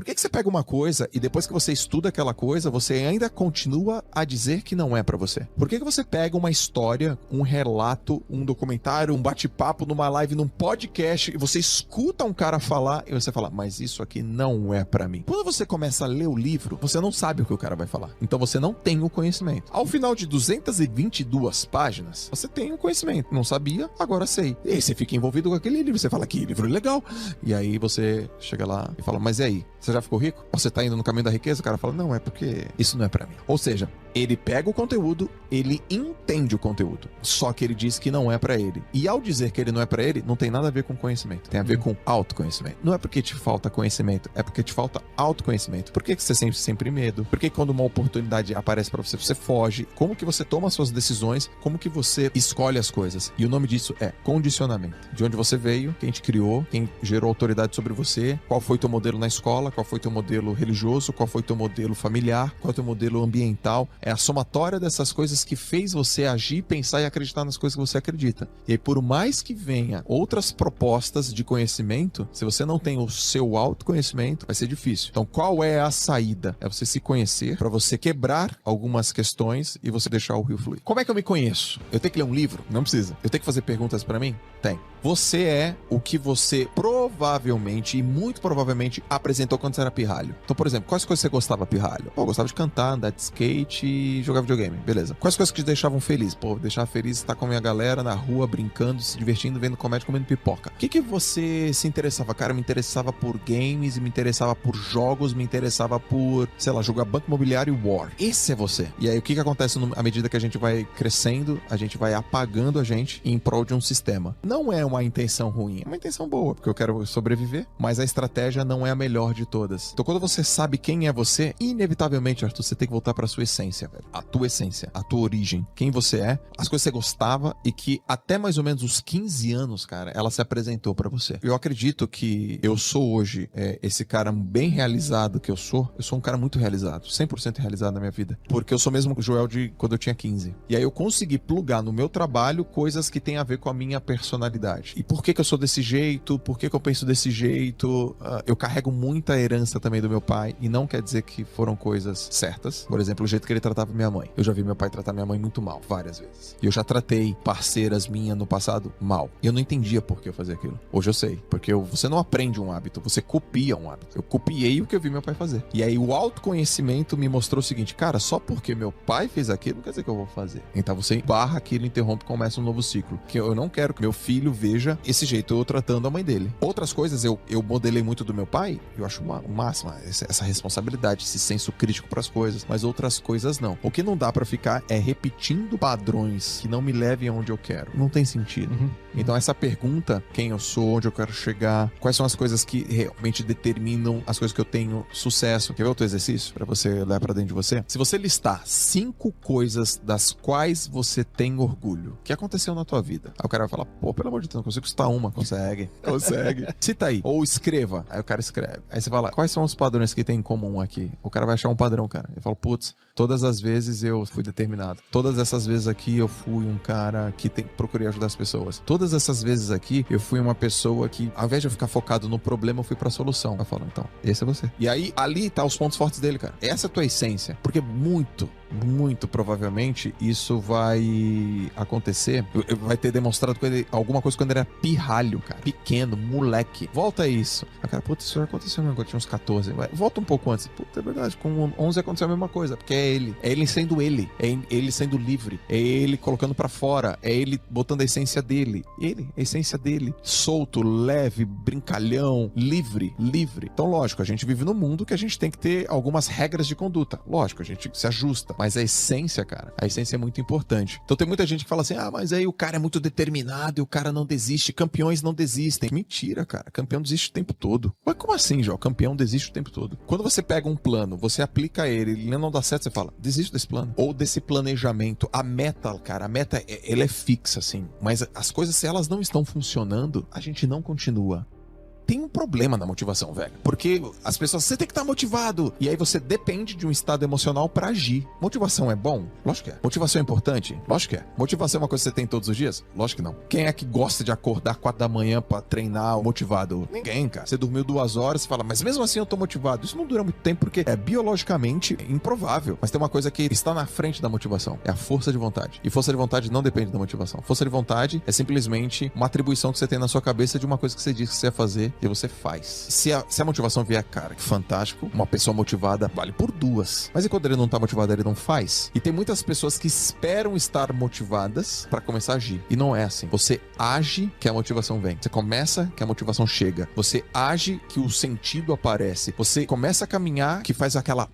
Por que que você pega uma coisa e depois que você estuda aquela coisa, você ainda continua a dizer que não é pra você? Por que que você pega uma história, um relato, um documentário, um bate-papo numa live, num podcast, e você escuta um cara falar e você fala, mas isso aqui não é pra mim? Quando você começa a ler o livro, você não sabe o que o cara vai falar. Então você não tem o conhecimento. Ao final de 222 páginas, você tem o conhecimento. Não sabia, agora sei. E aí você fica envolvido com aquele livro, você fala, que livro legal. E aí você chega lá e fala, mas e aí? Você já ficou rico? Você tá indo no caminho da riqueza? O cara fala, não, é porque isso não é pra mim. Ou seja, ele pega o conteúdo, ele entende o conteúdo, só que ele diz que não é pra ele. E ao dizer que ele não é pra ele, não tem nada a ver com conhecimento, tem a ver com autoconhecimento. Não é porque te falta conhecimento, é porque te falta autoconhecimento. Por que que você sente sempre medo? Por que quando uma oportunidade aparece pra você, você foge? Como que você toma as suas decisões? Como que você escolhe as coisas? E o nome disso é condicionamento. De onde você veio, quem te criou, quem gerou autoridade sobre você, qual foi teu modelo na escola, qual foi teu modelo religioso, qual foi teu modelo familiar, qual é teu modelo ambiental. É a somatória dessas coisas que fez você agir, pensar e acreditar nas coisas que você acredita. E aí, por mais que venha outras propostas de conhecimento, se você não tem o seu autoconhecimento, vai ser difícil. Então, qual é a saída? É você se conhecer, para você quebrar algumas questões e você deixar o rio fluir. Como é que eu me conheço? Eu tenho que ler um livro? Não precisa. Eu tenho que fazer perguntas para mim? Tem. Você é o que você provavelmente e muito provavelmente apresentou quando você era pirralho. Então, por exemplo, quais coisas você gostava pirralho? Pô, eu gostava de cantar, andar de skate e jogar videogame. Beleza. Quais coisas que te deixavam feliz? Pô, deixar feliz estar com a minha galera na rua, brincando, se divertindo, vendo comédia, comendo pipoca. O que que você se interessava? Cara, me interessava por games, me interessava por jogos, me interessava por, sei lá, jogar Banco Imobiliário e War. Esse é você. E aí, o que que acontece à medida que a gente vai crescendo, a gente vai apagando a gente em prol de um sistema. Não é uma intenção ruim, é uma intenção boa, porque eu quero sobreviver, mas a estratégia não é a melhor de todas. Então, quando você sabe quem é você, inevitavelmente, Arthur, você tem que voltar pra sua essência, velho. A tua essência, a tua origem, quem você é, as coisas que você gostava e que até mais ou menos os 15 anos, cara, ela se apresentou pra você. Eu acredito que eu sou hoje esse cara bem realizado que eu sou um cara muito realizado, 100% realizado na minha vida, porque eu sou mesmo o Joel de quando eu tinha 15. E aí eu consegui plugar no meu trabalho coisas que tem a ver com a minha personalidade. E por que que eu sou desse jeito? Por que que eu penso desse jeito? Eu carrego muita herança também do meu pai, e não quer dizer que foram coisas certas. Por exemplo, o jeito que ele tratava minha mãe. Eu já vi meu pai tratar minha mãe muito mal, várias vezes. E eu já tratei parceiras minhas no passado mal. E eu não entendia por que eu fazia aquilo. Hoje eu sei. Porque você não aprende um hábito, você copia um hábito. Eu copiei o que eu vi meu pai fazer. E aí o autoconhecimento me mostrou o seguinte, cara, só porque meu pai fez aquilo, não quer dizer que eu vou fazer. Então você barra aquilo, interrompe e começa um novo ciclo. Que eu não quero que meu filho veja esse jeito eu tratando a mãe dele. Outras coisas eu modelei muito do meu pai, eu acho o máximo essa responsabilidade, esse senso crítico para as coisas, mas outras coisas não. O que não dá para ficar é repetindo padrões que não me levem aonde eu quero. Não tem sentido. Então essa pergunta, quem eu sou, onde eu quero chegar, quais são as coisas que realmente determinam as coisas que eu tenho sucesso. Quer ver outro exercício para você levar para dentro de você? Se você listar 5 coisas das quais você tem orgulho, o que aconteceu na tua vida? Aí o cara vai falar, pô, pelo amor de Deus, não consigo citar uma. Consegue. Cita aí. Ou escreva. Aí o cara escreve. Aí você fala, quais são os padrões que tem em comum aqui? O cara vai achar um padrão, cara. Ele fala, putz, todas as vezes eu fui determinado. Todas essas vezes aqui eu fui um cara que procurei ajudar as pessoas. Todas essas vezes aqui eu fui uma pessoa que, ao invés de eu ficar focado no problema, eu fui pra solução. Vai falar, então, esse é você. E aí, ali tá os pontos fortes dele, cara. Essa é a tua essência. Porque muito provavelmente isso vai acontecer, vai ter demonstrado com ele alguma coisa quando ele era pirralho, cara, pequeno, moleque. Volta a isso. Ah, cara, puta, isso já aconteceu quando eu tinha uns 14. Volta um pouco antes. Puta, é verdade, com 11 aconteceu a mesma coisa, porque é ele sendo ele, é ele sendo livre, é ele colocando pra fora, é ele botando a essência dele, a essência dele, solto, leve, brincalhão, livre. Então, lógico, a gente vive num mundo que a gente tem que ter algumas regras de conduta. Lógico, a gente se ajusta. Mas a essência, cara, a essência é muito importante. Então tem muita gente que fala assim, mas aí o cara é muito determinado e o cara não desiste. Campeões não desistem. Mentira, cara. Campeão desiste o tempo todo. Mas como assim, Jó? Campeão desiste o tempo todo. Quando você pega um plano, você aplica ele não dá certo, você fala, desisto desse plano. Ou desse planejamento. A meta, cara, ela é fixa, assim. Mas as coisas, se elas não estão funcionando, a gente não continua. tem um problema na motivação, velho. Porque as pessoas, você tem que estar motivado. E aí você depende de um estado emocional pra agir. Motivação é bom? Lógico que é. Motivação é importante? Lógico que é. Motivação é uma coisa que você tem todos os dias? Lógico que não. Quem é que gosta de acordar 4 da manhã pra treinar motivado? Ninguém, cara. Você dormiu 2 horas e fala, mas mesmo assim eu tô motivado. Isso não dura muito tempo porque é biologicamente improvável. Mas tem uma coisa que está na frente da motivação. É a força de vontade. E força de vontade não depende da motivação. Força de vontade é simplesmente uma atribuição que você tem na sua cabeça de uma coisa que você diz que você ia fazer e você faz. Se a motivação vier, cara, que fantástico. Uma pessoa motivada vale por 2. Mas e quando ele não tá motivado, ele não faz? E tem muitas pessoas que esperam estar motivadas pra começar a agir. E não é assim. Você age que a motivação vem. Você começa que a motivação chega. Você age que o sentido aparece. Você começa a caminhar que faz aquela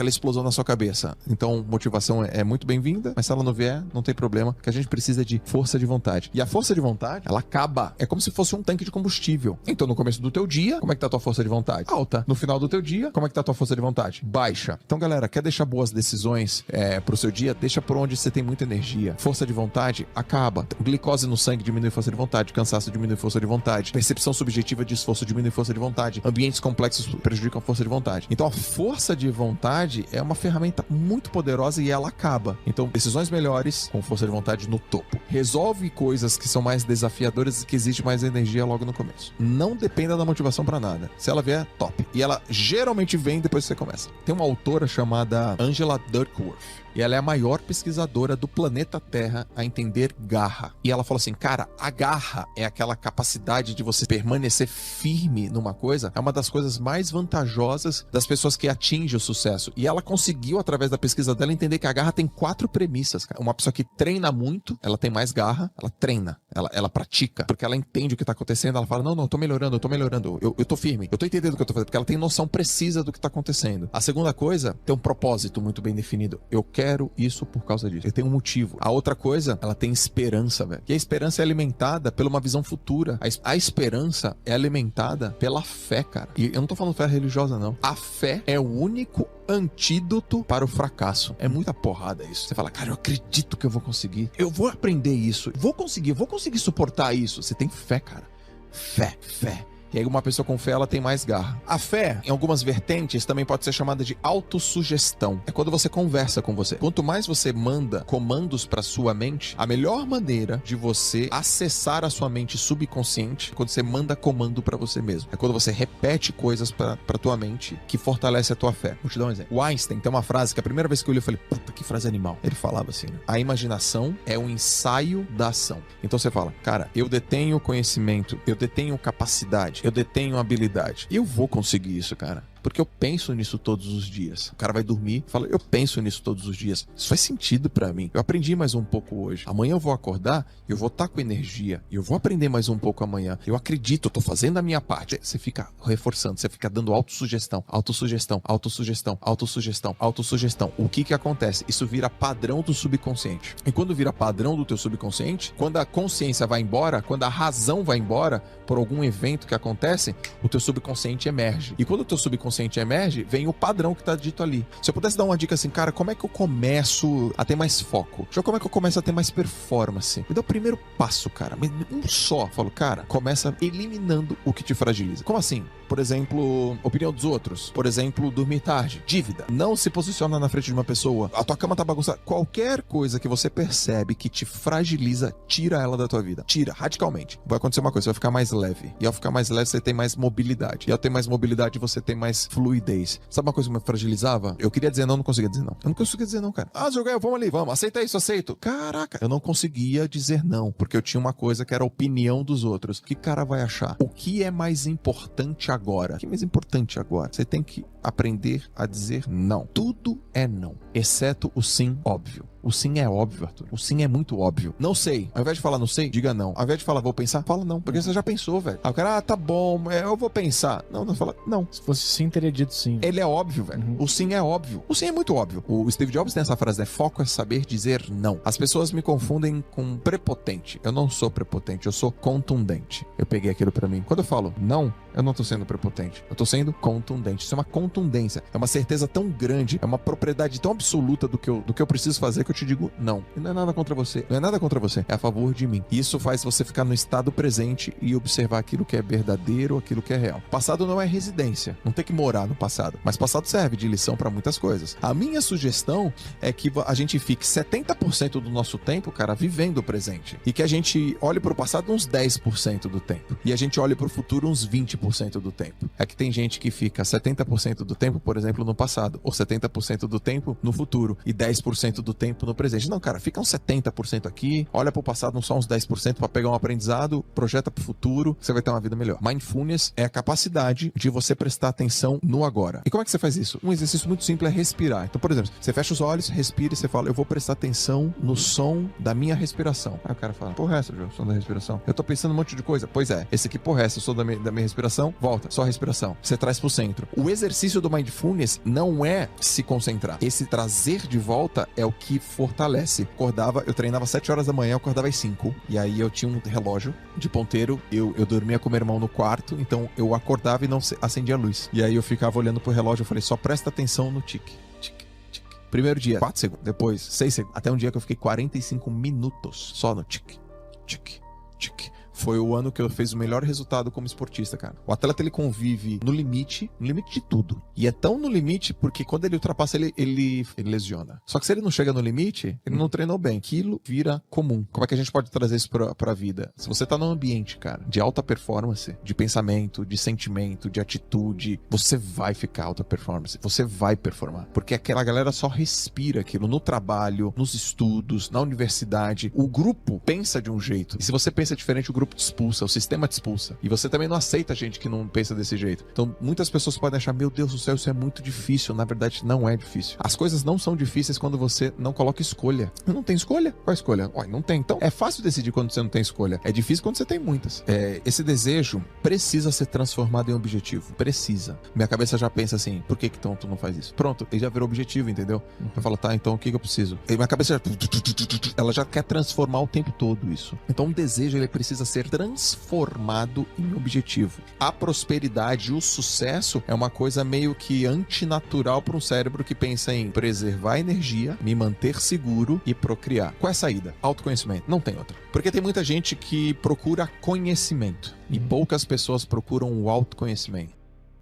explosão na sua cabeça. Então, motivação é muito bem-vinda, mas se ela não vier, não tem problema, que a gente precisa de força de vontade. E a força de vontade, ela acaba. É como se fosse um tanque de combustível. Então, no começo do teu dia, como é que tá a tua força de vontade? Alta. No final do teu dia, como é que tá a tua força de vontade? Baixa. Então, galera, quer deixar boas decisões pro seu dia? Deixa por onde você tem muita energia. Força de vontade, acaba. Glicose no sangue diminui força de vontade. Cansaço diminui força de vontade. Percepção subjetiva de esforço diminui força de vontade. Ambientes complexos prejudicam a força de vontade. Então, a força de vontade é uma ferramenta muito poderosa e ela acaba. Então, decisões melhores com força de vontade no topo. Resolve coisas que são mais desafiadoras e que exige mais energia logo no começo. Não dependa da motivação pra nada. Se ela vier, top. E ela geralmente vem depois que você começa. Tem uma autora chamada Angela Duckworth. E ela é a maior pesquisadora do planeta Terra a entender garra. E ela falou assim, cara, a garra é aquela capacidade de você permanecer firme numa coisa, é uma das coisas mais vantajosas das pessoas que atingem o sucesso. E ela conseguiu, através da pesquisa dela, entender que a garra tem 4 premissas, cara. Uma pessoa que treina muito, ela tem mais garra, ela treina, ela pratica, porque ela entende o que tá acontecendo, ela fala, não, eu tô melhorando, eu tô firme, eu tô entendendo o que eu tô fazendo, porque ela tem noção precisa do que tá acontecendo. A segunda coisa, tem um propósito muito bem definido. Eu quero isso por causa disso. Eu tenho um motivo. A outra coisa, ela tem esperança, velho. E a esperança é alimentada por uma visão futura. A esperança é alimentada pela fé, cara. E eu não tô falando fé religiosa, não. A fé é o único antídoto para o fracasso. É muita porrada isso. Você fala, cara, eu acredito que eu vou conseguir. Eu vou aprender isso. Vou conseguir suportar isso. Você tem fé, cara. Fé. E aí uma pessoa com fé, ela tem mais garra. A fé, em algumas vertentes, também pode ser chamada de autossugestão. É quando você conversa com você. Quanto mais você manda comandos para sua mente, a melhor maneira de você acessar a sua mente subconsciente é quando você manda comando para você mesmo. É quando você repete coisas para tua mente que fortalece a tua fé. Vou te dar um exemplo. O Einstein tem uma frase que a primeira vez que eu li eu falei, puta, que frase animal. Ele falava assim, né? A imaginação é um ensaio da ação. Então você fala, cara, eu detenho conhecimento, eu detenho capacidade, eu detenho habilidade. E eu vou conseguir isso, cara. Porque eu penso nisso todos os dias. O cara vai dormir e fala, eu penso nisso todos os dias. Isso faz sentido pra mim. Eu aprendi mais um pouco hoje. Amanhã eu vou acordar e eu vou estar com energia. E eu vou aprender mais um pouco amanhã. Eu acredito, eu tô fazendo a minha parte. Você fica reforçando, você fica dando autossugestão. O que acontece? Isso vira padrão do subconsciente. E quando vira padrão do teu subconsciente, quando a consciência vai embora, quando a razão vai embora por algum evento que acontece, o teu subconsciente emerge. E quando o teu subconsciente emerge, vem o padrão que tá dito ali. Se eu pudesse dar uma dica assim, cara, como é que eu começo a ter mais foco? Como é que eu começo a ter mais performance? Me dá o primeiro passo, cara. Um só. Eu falo, cara, começa eliminando o que te fragiliza. Como assim? Por exemplo, opinião dos outros. Por exemplo, dormir tarde. Dívida. Não se posiciona na frente de uma pessoa. A tua cama tá bagunçada. Qualquer coisa que você percebe que te fragiliza, tira ela da tua vida. Tira, radicalmente. Vai acontecer uma coisa, você vai ficar mais leve. E ao ficar mais leve, você tem mais mobilidade. E ao ter mais mobilidade, você tem mais fluidez. Sabe uma coisa que me fragilizava? Eu queria dizer não, não conseguia dizer não. Eu não conseguia dizer não, cara. Jogar, vamos ali, vamos. Aceita isso, aceito. Caraca, eu não conseguia dizer não, porque eu tinha uma coisa que era a opinião dos outros. O que o cara vai achar? O que é mais importante agora? O que é mais importante agora? Você tem que aprender a dizer não. Tudo é não, exceto o sim óbvio. O sim é óbvio, Arthur. O sim é muito óbvio. Não sei. Ao invés de falar não sei, diga não. Ao invés de falar vou pensar, fala não. Porque você já pensou, velho. Aí o cara, tá bom, eu vou pensar. Não, fala não. Se fosse sim, teria dito sim. Ele é óbvio, velho. O sim é óbvio. O sim é muito óbvio. O Steve Jobs tem essa frase, né? Foco é saber dizer não. As pessoas me confundem com prepotente. Eu não sou prepotente, eu sou contundente. Eu peguei aquilo pra mim. Quando eu falo não, Eu não tô sendo prepotente. Eu tô sendo contundente. Isso é uma contundência. É uma certeza tão grande, é uma propriedade tão absoluta do que eu preciso fazer que eu te digo não. E não é nada contra você. Não é nada contra você. É a favor de mim. E isso faz você ficar no estado presente e observar aquilo que é verdadeiro, aquilo que é real. Passado não é residência. Não tem que morar no passado. Mas passado serve de lição pra muitas coisas. A minha sugestão é que a gente fique 70% do nosso tempo, cara, vivendo o presente. E que a gente olhe pro passado uns 10% do tempo. E a gente olhe pro futuro uns 20% do tempo. É que tem gente que fica 70% do tempo, por exemplo, no passado. Ou 70% do tempo no futuro. E 10% do tempo no presente. Não, cara, fica uns 70% aqui. Olha pro passado uns só uns 10% pra pegar um aprendizado. Projeta pro futuro. Você vai ter uma vida melhor. Mindfulness é a capacidade de você prestar atenção no agora. E como é que você faz isso? Um exercício muito simples é respirar. Então, por exemplo, você fecha os olhos, respira e você fala, eu vou prestar atenção no som da minha respiração. Aí o cara fala, porra, essa, João, som da respiração. Eu tô pensando um monte de coisa. Pois é, esse aqui, porra, essa, o som da minha respiração, volta, só a respiração. Você traz pro centro. O exercício do Mindfulness não é se concentrar. Esse trazer de volta é o que fortalece. Eu treinava 7 horas da manhã, eu acordava às 5. E aí eu tinha um relógio de ponteiro, eu dormia com meu irmão no quarto, então eu acordava e não acendia a luz. E aí eu ficava olhando pro relógio, eu falei, só presta atenção no tique. Primeiro dia, 4 segundos. Depois, 6 segundos. Até um dia que eu fiquei 45 minutos só no tique. Foi o ano que eu fiz o melhor resultado como esportista, cara. O atleta, ele convive no limite de tudo. E é tão no limite porque quando ele ultrapassa, ele lesiona. Só que se ele não chega no limite, ele não treinou bem. Aquilo vira comum. Como é que a gente pode trazer isso pra vida? Se você tá num ambiente, cara, de alta performance, de pensamento, de sentimento, de atitude, você vai ficar alta performance. Você vai performar. Porque aquela galera só respira aquilo no trabalho, nos estudos, na universidade. O grupo pensa de um jeito. E se você pensa diferente, o grupo te expulsa, o sistema te expulsa. E você também não aceita gente que não pensa desse jeito. Então, muitas pessoas podem achar, meu Deus do céu, isso é muito difícil. Na verdade, não é difícil. As coisas não são difíceis quando você não coloca escolha. Não tem escolha? Qual a escolha? Ué, não tem. Então, é fácil decidir quando você não tem escolha. É difícil quando você tem muitas. Esse desejo precisa ser transformado em objetivo. Precisa. Minha cabeça já pensa assim, por que então tu não faz isso? Pronto, ele já virou objetivo, entendeu? Eu falo, tá, então o que eu preciso? E minha cabeça já... ela já quer transformar o tempo todo isso. Então, o desejo, ele precisa ser transformado em objetivo. A prosperidade e o sucesso é uma coisa meio que antinatural para um cérebro que pensa em preservar energia, me manter seguro e procriar. Qual é a saída? Autoconhecimento. Não tem outra. Porque tem muita gente que procura conhecimento e poucas pessoas procuram o autoconhecimento.